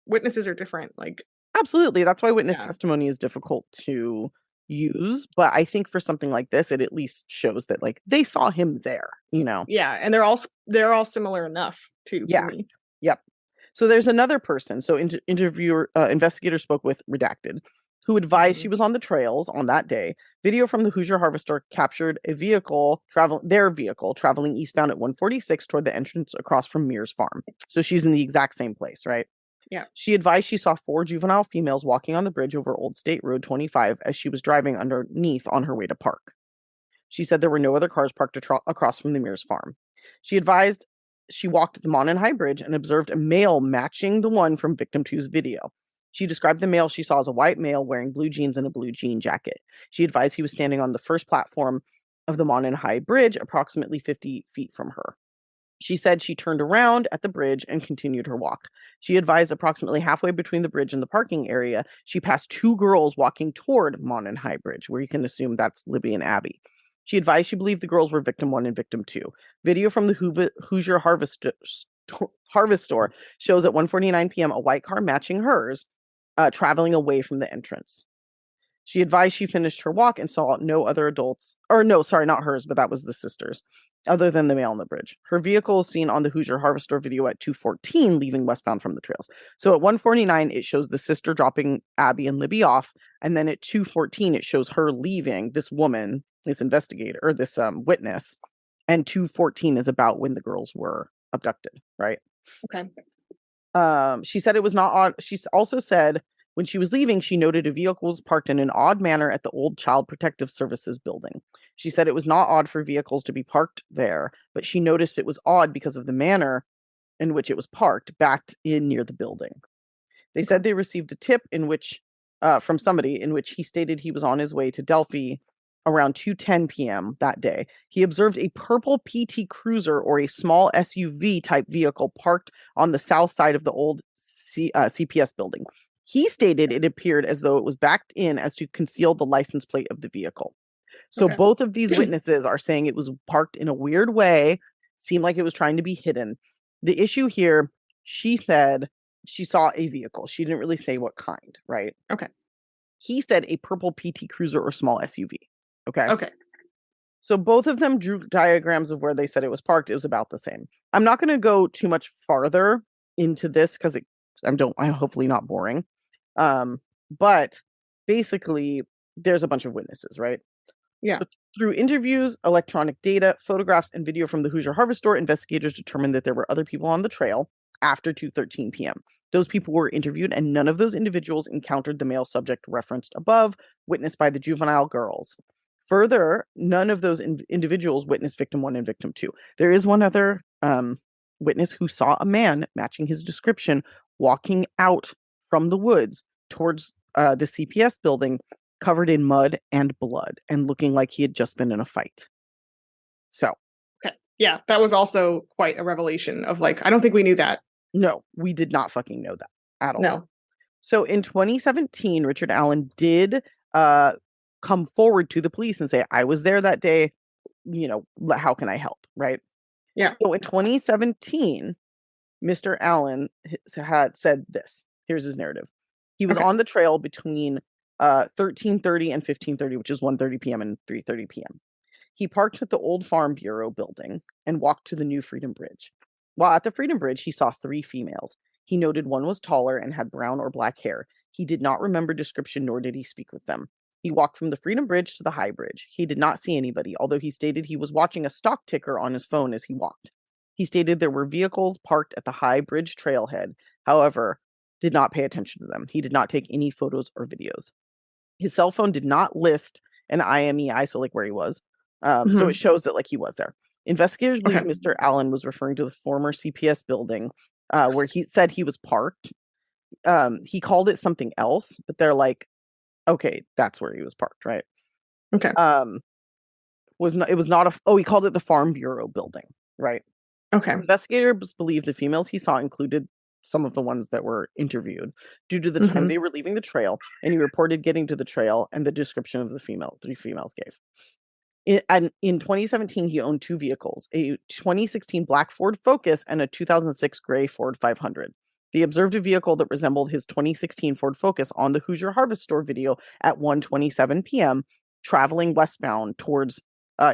witnesses are different. Like, absolutely. That's why witness testimony is difficult to use. But I think for something like this, it at least shows that like they saw him there, you know? Yeah. And they're all similar enough too. Yeah. For me. Yep. So there's another person. So investigator spoke with Redacted, who advised she was on the trails on that day. Video from the Hoosier Harvester captured their vehicle traveling eastbound at 146 toward the entrance across from Mears Farm. So she's in the exact same place, right? Yeah. She advised she saw 4 juvenile females walking on the bridge over Old State Road 25 as she was driving underneath on her way to park. She said there were no other cars parked across from the Mears Farm. She advised she walked the Monon High Bridge and observed a male matching the one from victim 2's video. She described the male she saw as a white male wearing blue jeans and a blue jean jacket. She advised he was standing on the first platform of the Monon High Bridge, approximately 50 feet from her. She said she turned around at the bridge and continued her walk. She advised approximately halfway between the bridge and the parking area, she passed 2 girls walking toward Monon High Bridge, where you can assume that's Libby and Abby. She advised she believed the girls were victim 1 and victim 2. Video from the Hoosier Harvest Store shows at 1:49 p.m. a white car matching hers traveling away from the entrance. She advised she finished her walk and saw no other adults, or no, sorry, not hers, but that was the sisters, other than the male on the bridge. Her vehicle is seen on the Hoosier Harvest Store video at 2:14, leaving westbound from the trails. So at 1:49, it shows the sister dropping Abby and Libby off, and then at 2:14, it shows her leaving this woman, this investigator, or this witness, and 2:14 is about when the girls were abducted, right? Okay. She said it was not odd. She also said when she was leaving, she noted a vehicle was parked in an odd manner at the old Child Protective Services building. She said it was not odd for vehicles to be parked there, but she noticed it was odd because of the manner in which it was parked, backed in near the building. They said they received a tip in which, from somebody in which he stated he was on his way to Delphi around 2:10 p.m. that day. He observed a purple PT Cruiser or a small SUV type vehicle parked on the south side of the old CPS building. He stated it appeared as though it was backed in as to conceal the license plate of the vehicle. So both of these witnesses are saying it was parked in a weird way, seemed like it was trying to be hidden. The issue here, she said she saw a vehicle. She didn't really say what kind, right? Okay. He said a purple PT Cruiser or small SUV. Okay. Okay. So both of them drew diagrams of where they said it was parked. It was about the same. I'm not going to go too much farther into this because I'm hopefully not boring. But basically, there's a bunch of witnesses, right? Yeah. So through interviews, electronic data, photographs, and video from the Hoosier Harvest Store, investigators determined that there were other people on the trail after 2:13 p.m. Those people were interviewed, and none of those individuals encountered the male subject referenced above, witnessed by the juvenile girls. Further, none of those individuals witnessed victim 1 and victim 2. There is one other witness who saw a man matching his description walking out from the woods towards the CPS building, covered in mud and blood and looking like he had just been in a fight. So. Okay. Yeah, that was also quite a revelation of I don't think we knew that. No, we did not fucking know that at all. No. So in 2017, Richard Allen did come forward to the police and say, I was there that day, how can I help, right? Yeah. So in 2017, Mr. Allen had said this. Here's his narrative. He was on the trail between 13:30 and 15:30, which is 1:30 p.m. and 3:30 p.m. He parked at the old Farm Bureau building and walked to the new Freedom Bridge. While at the Freedom Bridge, he saw 3 females. He noted one was taller and had brown or black hair. He did not remember description, nor did he speak with them. He walked from the Freedom Bridge to the High Bridge. He did not see anybody, although he stated he was watching a stock ticker on his phone as he walked. He stated there were vehicles parked at the High Bridge trailhead, however, did not pay attention to them. He did not take any photos or videos. His cell phone did not list an IMEI, so where he was. So it shows that he was there. Investigators believe Mr. Allen was referring to the former CPS building where he said he was parked. He called it something else, but they're like, okay, that's where he was parked, right? Okay. He called it the Farm Bureau building, right? Okay. Investigators believe the females he saw included some of the ones that were interviewed due to the time they were leaving the trail, and he reported getting to the trail and the description of the 3 females gave. In 2017, he owned 2 vehicles, a 2016 black Ford Focus and a 2006 gray Ford 500. They observed a vehicle that resembled his 2016 Ford Focus on the Hoosier Harvest Store video at 1:27 p.m., traveling westbound towards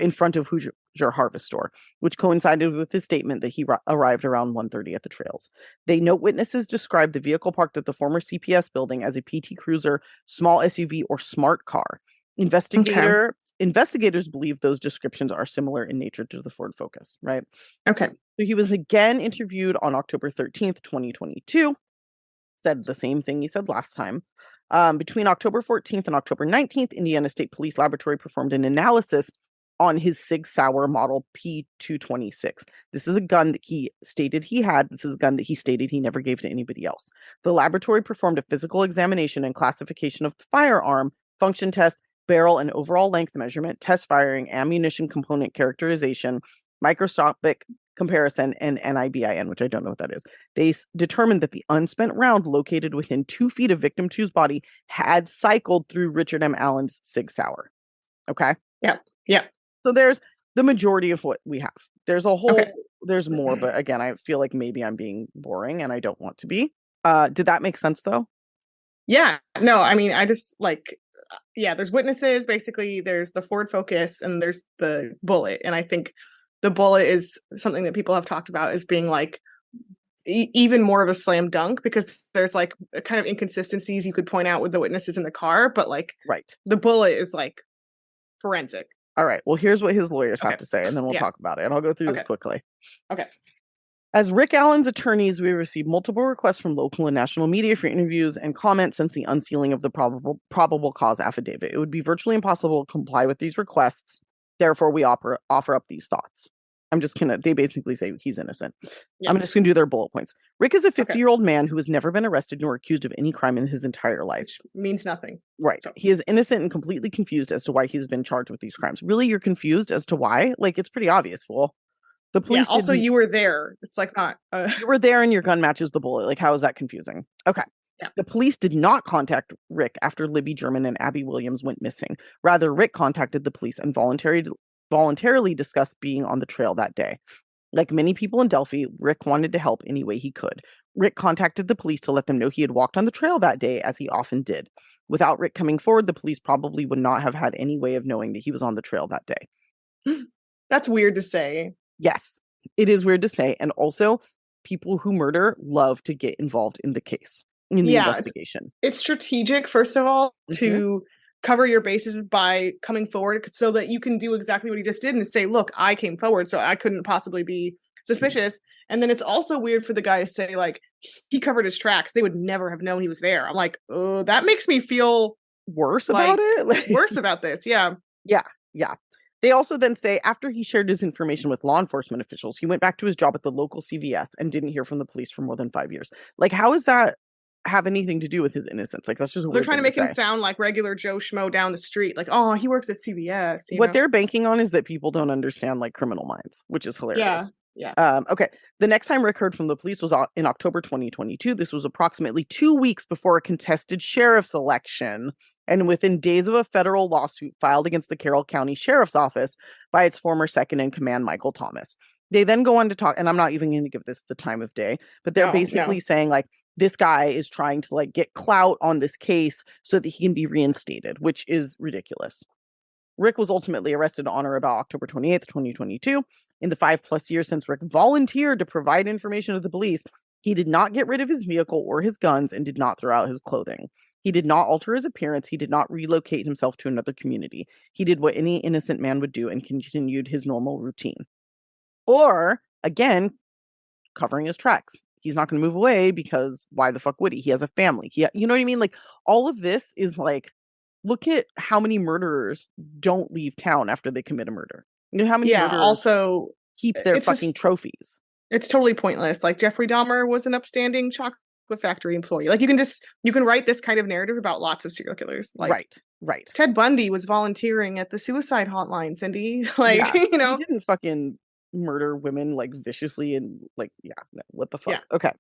in front of Hoosier Harvest Store, which coincided with his statement that he arrived around 1:30 at the trails. They note witnesses described the vehicle parked at the former CPS building as a PT Cruiser, small SUV, or smart car. Investigators believe those descriptions are similar in nature to the Ford Focus, right? Okay. So he was again interviewed on October 13th, 2022. Said the same thing he said last time. Between October 14th and October 19th, Indiana State Police Laboratory performed an analysis on his Sig Sauer model P226. This is a gun that he stated he had. This is a gun that he stated he never gave to anybody else. The laboratory performed a physical examination and classification of the firearm, function test, barrel and overall length measurement, test firing, ammunition component characterization, microscopic comparison and NIBIN, which I don't know what that is. They determined that the unspent round located within 2 feet of victim 2's body had cycled through Richard M. Allen's Sig Sauer. Okay? Yeah. Yeah. So there's the majority of what we have. There's a whole, there's more, but again, I feel like maybe I'm being boring and I don't want to be. Did that make sense though? Yeah. No, I mean, I just like, there's witnesses, basically there's the Ford Focus and there's the bullet. And I think the bullet is something that people have talked about as being like even more of a slam dunk, because there's like kind of inconsistencies you could point out with the witnesses in the car, but like the bullet is like forensic. All right. Well, here's what his lawyers have to say, and then we'll talk about it. And I'll go through this quickly. Okay. As Rick Allen's attorneys, we received multiple requests from local and national media for interviews and comments since the unsealing of the probable cause affidavit. It would be virtually impossible to comply with these requests. Therefore, we offer up these thoughts. I'm just gonna, they basically say he's innocent. Yeah. I'm just gonna do their bullet points. Rick is a 50-year-old man who has never been arrested nor accused of any crime in his entire life. Which means nothing. Right. So. He is innocent and completely confused as to why he's been charged with these crimes. Really, you're confused as to why? Like, it's pretty obvious, fool. The police also, you were there. It's like not... You were there and your gun matches the bullet. Like, how is that confusing? Okay. Yeah. The police did not contact Rick after Libby German and Abby Williams went missing. Rather, Rick contacted the police and voluntarily discussed being on the trail that day. Like many people in Delphi, Rick wanted to help any way he could. Rick contacted the police to let them know he had walked on the trail that day, as he often did. Without Rick coming forward, the police probably would not have had any way of knowing that he was on the trail that day. That's weird to say. Yes, it is weird to say. And also, people who murder love to get involved in the case, in the investigation. It's strategic, first of all, to cover your bases by coming forward so that you can do exactly what he just did and say, look, I came forward, so I couldn't possibly be suspicious. And then it's also weird for the guy to say, like, he covered his tracks. They would never have known he was there. I'm like, oh, that makes me feel worse about it. Worse about this. Yeah. Yeah. Yeah. They also then say after he shared his information with law enforcement officials, he went back to his job at the local CVS and didn't hear from the police for more than 5 years. Like, how is that have anything to do with his innocence? Like, that's just they're trying to make him sound like regular Joe Schmo down the street. Like, oh, he works at CVS. What they're banking on is that people don't understand like criminal minds, which is hilarious. Yeah. Okay. The next time Rick heard from the police was in October 2022. This was approximately 2 weeks before a contested sheriff's election, and within days of a federal lawsuit filed against the Carroll County Sheriff's Office by its former second in command, Michael Thomas. They then go on to talk, and I'm not even going to give this the time of day, but they're basically saying like, this guy is trying to like get clout on this case so that he can be reinstated, which is ridiculous. Rick was ultimately arrested on or about October 28th, 2022. In the 5+ years since Rick volunteered to provide information to the police, he did not get rid of his vehicle or his guns and did not throw out his clothing. He did not alter his appearance. He did not relocate himself to another community. He did what any innocent man would do and continued his normal routine. Or, again, covering his tracks. He's not going to move away because why the fuck would he? He has a family. You know what I mean? Like, all of this is like, look at how many murderers don't leave town after they commit a murder. You know how many murderers also keep their fucking trophies. It's totally pointless. Like, Jeffrey Dahmer was an upstanding chocolate factory employee. Like, you can write this kind of narrative about lots of serial killers. Like, right. Ted Bundy was volunteering at the suicide hotline, Cindy. Like, you know, he didn't fucking murder women like viciously and like, no, what the fuck? Yeah. Okay.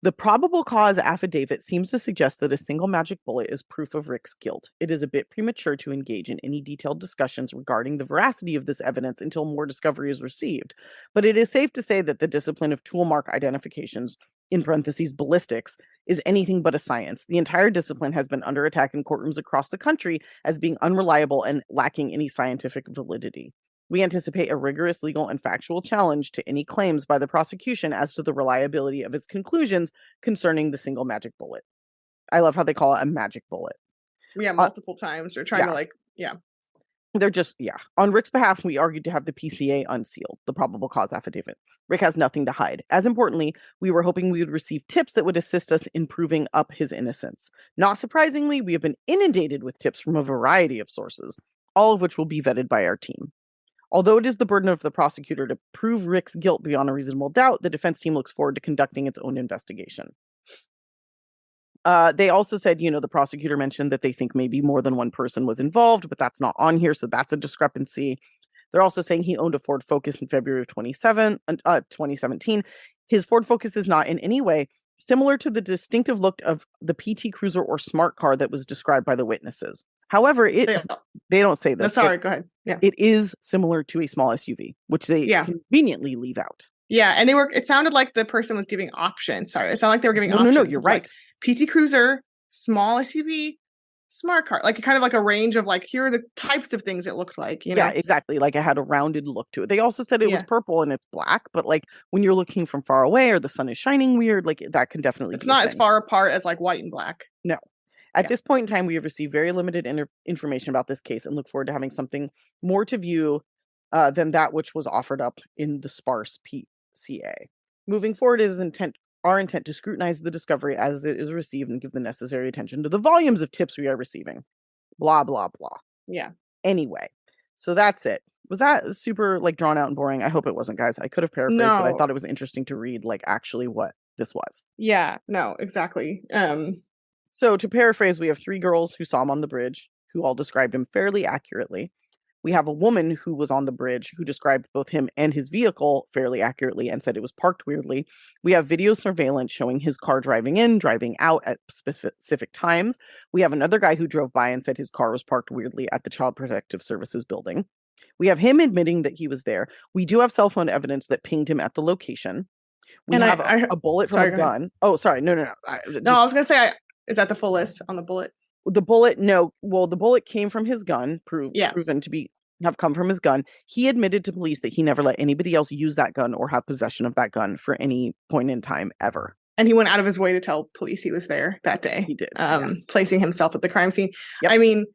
The probable cause affidavit seems to suggest that a single magic bullet is proof of Rick's guilt. It is a bit premature to engage in any detailed discussions regarding the veracity of this evidence until more discovery is received. But it is safe to say that the discipline of tool mark identifications, in parentheses ballistics, is anything but a science. The entire discipline has been under attack in courtrooms across the country as being unreliable and lacking any scientific validity. We anticipate a rigorous legal and factual challenge to any claims by the prosecution as to the reliability of its conclusions concerning the single magic bullet. I love how they call it a magic bullet. Yeah, multiple times. They're trying to They're just, On Rick's behalf, we argued to have the PCA unsealed, the probable cause affidavit. Rick has nothing to hide. As importantly, we were hoping we would receive tips that would assist us in proving up his innocence. Not surprisingly, we have been inundated with tips from a variety of sources, all of which will be vetted by our team. Although it is the burden of the prosecutor to prove Rick's guilt beyond a reasonable doubt, the defense team looks forward to conducting its own investigation. They also said, the prosecutor mentioned that they think maybe more than one person was involved, but that's not on here, so that's a discrepancy. They're also saying he owned a Ford Focus in February of 2017. His Ford Focus is not in any way similar to the distinctive look of the PT Cruiser or smart car that was described by the witnesses. However, they don't say this. No, sorry, go ahead. Yeah. It is similar to a small SUV, which they conveniently leave out. Yeah, and it sounded like the person was giving options. Sorry, it sounded like they were giving options. No, you're right. Like PT Cruiser, small SUV, smart car, like kind of like a range of like, here are the types of things it looked like, you know? Yeah, exactly. Like it had a rounded look to it. They also said it was purple and it's black, but like when you're looking from far away or the sun is shining weird, like that can definitely it's not as far apart as like white and black. No. At this point in time, we have received very limited information about this case and look forward to having something more to view than that which was offered up in the sparse PCA. Moving forward, it is our intent to scrutinize the discovery as it is received and give the necessary attention to the volumes of tips we are receiving. Blah, blah, blah. Yeah. Anyway, so that's it. Was that super like drawn out and boring? I hope it wasn't, guys. I could have paraphrased, but I thought it was interesting to read like actually what this was. Yeah, no, exactly. So to paraphrase, we have 3 girls who saw him on the bridge, who all described him fairly accurately. We have a woman who was on the bridge who described both him and his vehicle fairly accurately and said it was parked weirdly. We have video surveillance showing his car driving in, driving out at specific times. We have another guy who drove by and said his car was parked weirdly at the Child Protective Services building. We have him admitting that he was there. We do have cell phone evidence that pinged him at the location. We have a bullet from a gun. Oh, sorry. No. I was going to say, is that the full list on the bullet? The bullet, no. Well, the bullet came from his gun, proven to have come from his gun. He admitted to police that he never let anybody else use that gun or have possession of that gun for any point in time ever. And he went out of his way to tell police he was there that day. He did. Placing himself at the crime scene. Yep. I mean,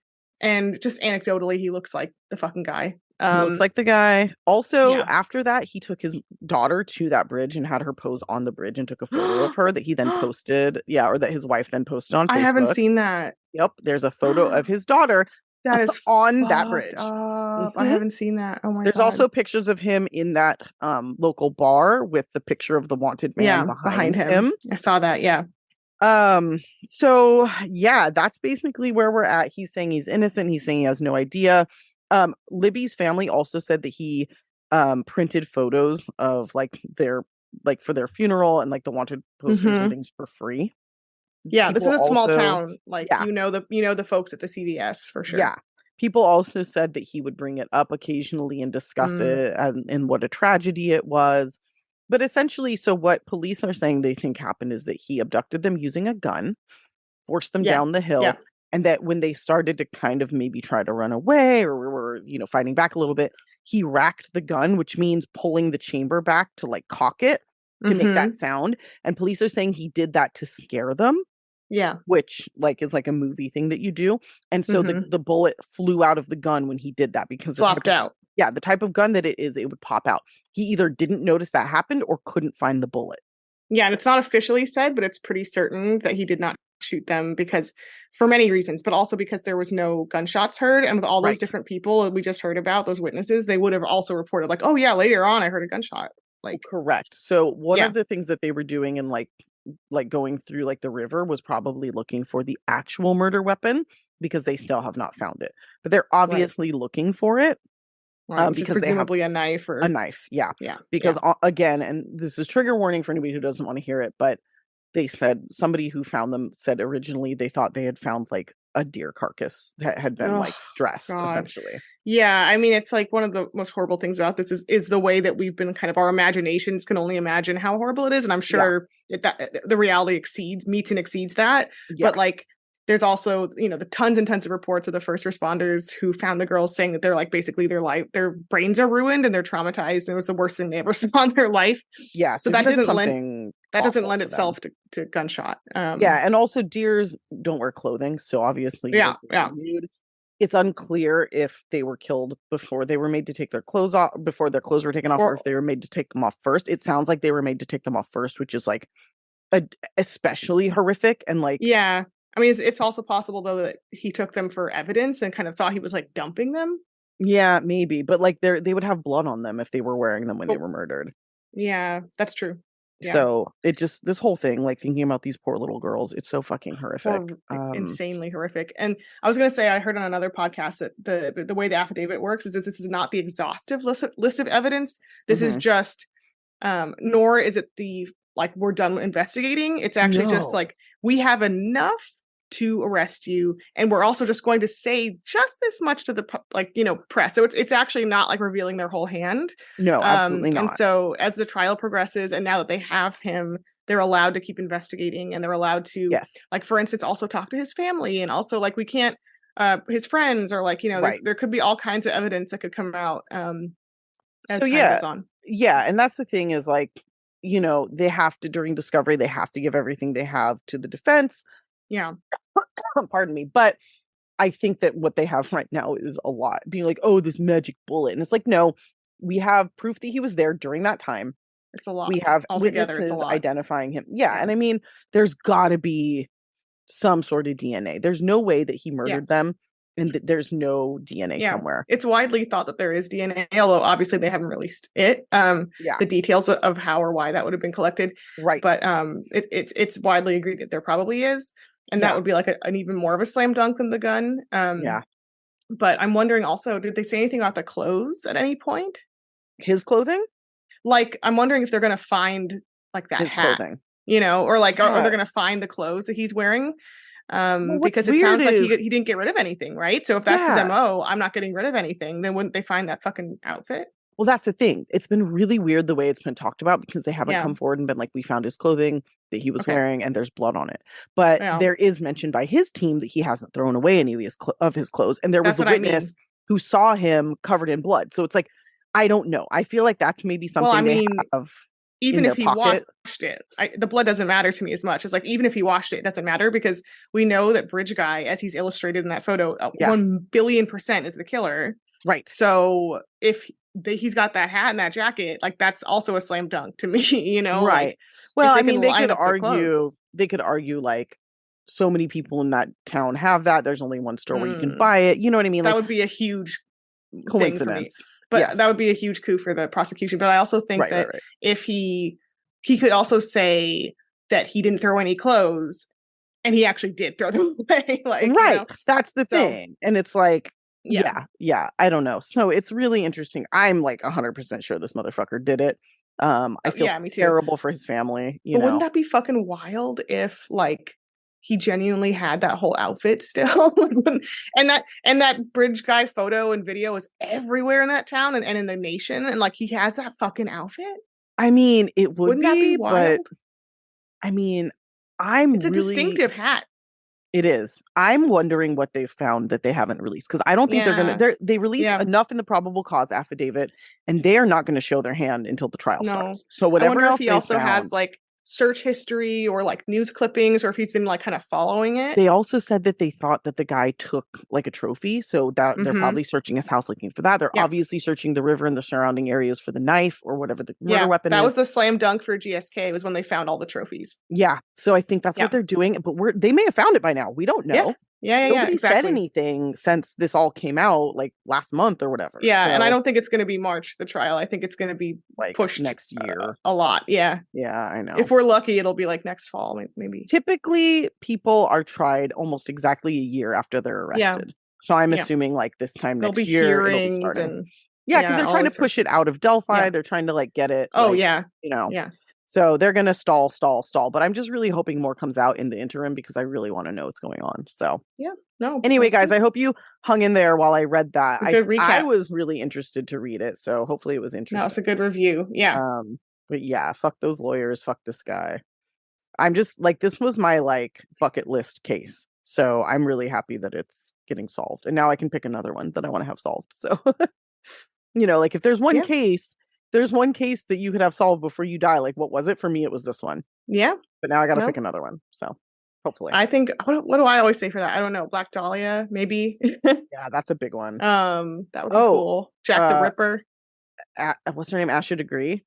and just anecdotally, he looks like the fucking guy. He looks like the guy. Also, after that, he took his daughter to that bridge and had her pose on the bridge and took a photo of her that he then posted. Yeah, or that his wife then posted on Facebook. I haven't seen that. Yep, there's a photo of his daughter that is on that bridge. Mm-hmm. I haven't seen that. Oh my God. There's also pictures of him in that local bar with the picture of the wanted man behind him. I saw that. Yeah. So yeah, that's basically where we're at. He's saying he's innocent. He's saying he has no idea. Libby's family also said that he printed photos of like for their funeral and like the wanted posters and things for free. Yeah, this is a small town. Like you know the folks at the CVS for sure. Yeah. People also said that he would bring it up occasionally and discuss it and what a tragedy it was. But essentially, so what police are saying they think happened is that he abducted them using a gun, forced them down the hill, and that when they started to kind of maybe try to run away or were, fighting back a little bit, he racked the gun, which means pulling the chamber back to like cock it to make that sound. And police are saying he did that to scare them. Yeah. Which like is like a movie thing that you do. And so the bullet flew out of the gun when he did that because flopped out. Yeah, the type of gun that it is, it would pop out. He either didn't notice that happened or couldn't find the bullet. Yeah, and it's not officially said, but it's pretty certain that he did not shoot them because for many reasons, but also because there was no gunshots heard. And with all those different people we just heard about, those witnesses, they would have also reported like, oh yeah, later on I heard a gunshot. Like correct. So one of the things that they were doing and like going through like the river was probably looking for the actual murder weapon because they still have not found it. But they're obviously looking for it. Because presumably a knife or a knife. Yeah. Because again, and this is trigger warning for anybody who doesn't want to hear it, but they said somebody who found them said originally they thought they had found like a deer carcass that had been like dressed essentially. Yeah. I mean, it's like one of the most horrible things about this is the way that we've been kind of our imaginations can only imagine how horrible it is. And I'm sure that the reality meets and exceeds that. Yeah. But like, there's also, the tons and tons of reports of the first responders who found the girls saying that they're like basically their brains are ruined and they're traumatized and it was the worst thing they ever saw in their life. Yeah. So that doesn't lend itself to gunshot. And also deers don't wear clothing, so obviously it's unclear if they were killed before they were made to take their clothes off, before their clothes were taken off, or if they were made to take them off first. It sounds like they were made to take them off first, which is like especially horrific and like I mean, it's also possible, though, that he took them for evidence and kind of thought he was, like, dumping them. Yeah, maybe. But, like, they would have blood on them if they were wearing them when they were murdered. Yeah, that's true. Yeah. So it just, this whole thing, like thinking about these poor little girls, it's so fucking horrific. Insanely horrific. And I was going to say, I heard on another podcast that the way the affidavit works is that this is not the exhaustive list of evidence. This is just, nor is it the, like, we're done investigating. It's actually just like, we have enough to arrest you, and we're also just going to say just this much to the press. So it's actually not like revealing their whole hand. No, absolutely not. And so as the trial progresses, and now that they have him, they're allowed to keep investigating, and they're allowed to, like, for instance, also talk to his family, and also, like, we can't his friends, or like, there could be all kinds of evidence that could come out as time goes on. Yeah, and that's the thing is, like, they have to, during discovery, they have to give everything they have to the defense. Yeah. Pardon me. But I think that what they have right now is a lot. Being like, oh, this magic bullet. And it's like, no, we have proof that he was there during that time. It's a lot. We have witnesses identifying him. Yeah. And I mean, there's got to be some sort of DNA. There's no way that he murdered them and that there's no DNA somewhere. It's widely thought that there is DNA, although obviously they haven't released it. The details of how or why that would have been collected. Right. But it's widely agreed that there probably is. And that would be like an even more of a slam dunk than the gun. But I'm wondering also, did they say anything about the clothes at any point? His clothing? Like, I'm wondering if they're going to find, like, that his hat, clothing. Or like, or they're going to find the clothes that he's wearing. Because it sounds like he didn't get rid of anything, right? So if that's his MO, I'm not getting rid of anything, then wouldn't they find that fucking outfit? Well, that's the thing. It's been really weird the way it's been talked about, because they haven't come forward and been like, we found his clothing that he was wearing and there's blood on it. But there is mention by his team that he hasn't thrown away any of his clothes. And there was a witness who saw him covered in blood. So it's like, I don't know. I feel like that's maybe something they have. Even if he washed it, the blood doesn't matter to me as much. It's like, even if he washed it, it doesn't matter, because we know that Bridge Guy, as he's illustrated in that photo, 1 billion% is the killer. Right. So if he's got that hat and that jacket, like, that's also a slam dunk to me, Right. Like, well, I mean, they could argue like, so many people in that town have that. There's only one store where you can buy it. You know what I mean? That like, would be a huge coincidence. But that would be a huge coup for the prosecution. But I also think that if he could also say that he didn't throw any clothes, and he actually did throw them away. Like, that's the thing. And it's like, yeah, I don't know. So it's really interesting. I'm like 100% sure this motherfucker did it. I feel terrible for his family. But wouldn't that be fucking wild if, like, he genuinely had that whole outfit still? and that Bridge Guy photo and video is everywhere in that town and in the nation, and like, he has that fucking outfit. I mean, it wouldn't that be wild? But I mean, it's a distinctive hat. It is. I'm wondering what they've found that they haven't released, because I don't think they released enough in the probable cause affidavit, and they are not going to show their hand until the trial starts. So whatever else he also has, like, search history or like news clippings, or if he's been like kind of following it. They also said that they thought that the guy took like a trophy, so that they're probably searching his house looking for that. They're obviously searching the river and the surrounding areas for the knife or whatever the murder weapon is. That was the slam dunk for GSK, was when they found all the trophies. Yeah, so I think that's what they're doing, but they may have found it by now. We don't know. Nobody said anything since this all came out, like last month or whatever. And I don't think it's going to be March, the trial. I think it's going to be like pushed next year a lot. Yeah, I know. If we're lucky, it'll be like next fall, maybe. Typically, people are tried almost exactly a year after they're arrested. So I'm assuming like this time next year it'll be starting. Because they're trying to push it out of Delphi. They're trying to like get it. So they're going to stall. But I'm just really hoping more comes out in the interim, because I really want to know what's going on. So, anyway, guys, I hope you hung in there while I read that. I was really interested to read it. So hopefully it was interesting. That was a good review. Yeah. But yeah, fuck those lawyers. Fuck this guy. I'm just like, this was my like bucket list case. So I'm really happy that it's getting solved. And now I can pick another one that I want to have solved. So, like if there's one case, there's one case that you could have solved before you die. Like, what was it? For me, it was this one. Yeah. But now I got to pick another one. So hopefully. I think, what do I always say for that? I don't know. Black Dahlia, maybe. Yeah, that's a big one. That would be cool. Jack the Ripper. What's her name? Asha Degree.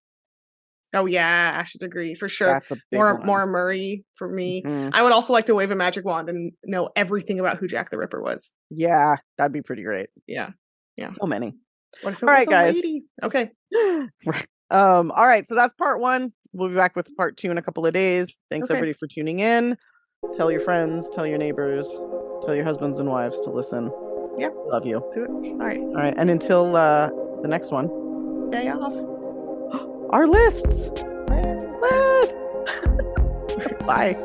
Oh yeah, Asha Degree for sure. That's a big one. Maura Murray for me. I would also like to wave a magic wand and know everything about who Jack the Ripper was. Yeah, that'd be pretty great. Yeah. So many. What if it all was right, guys. Lady? Okay. All right. So that's part one. We'll be back with part 2 in a couple of days. Thanks everybody for tuning in. Tell your friends, tell your neighbors, tell your husbands and wives to listen. Yep. Love you. Do it. All right. All right. And until the next one. Stay off. Our lists. Lists. Bye.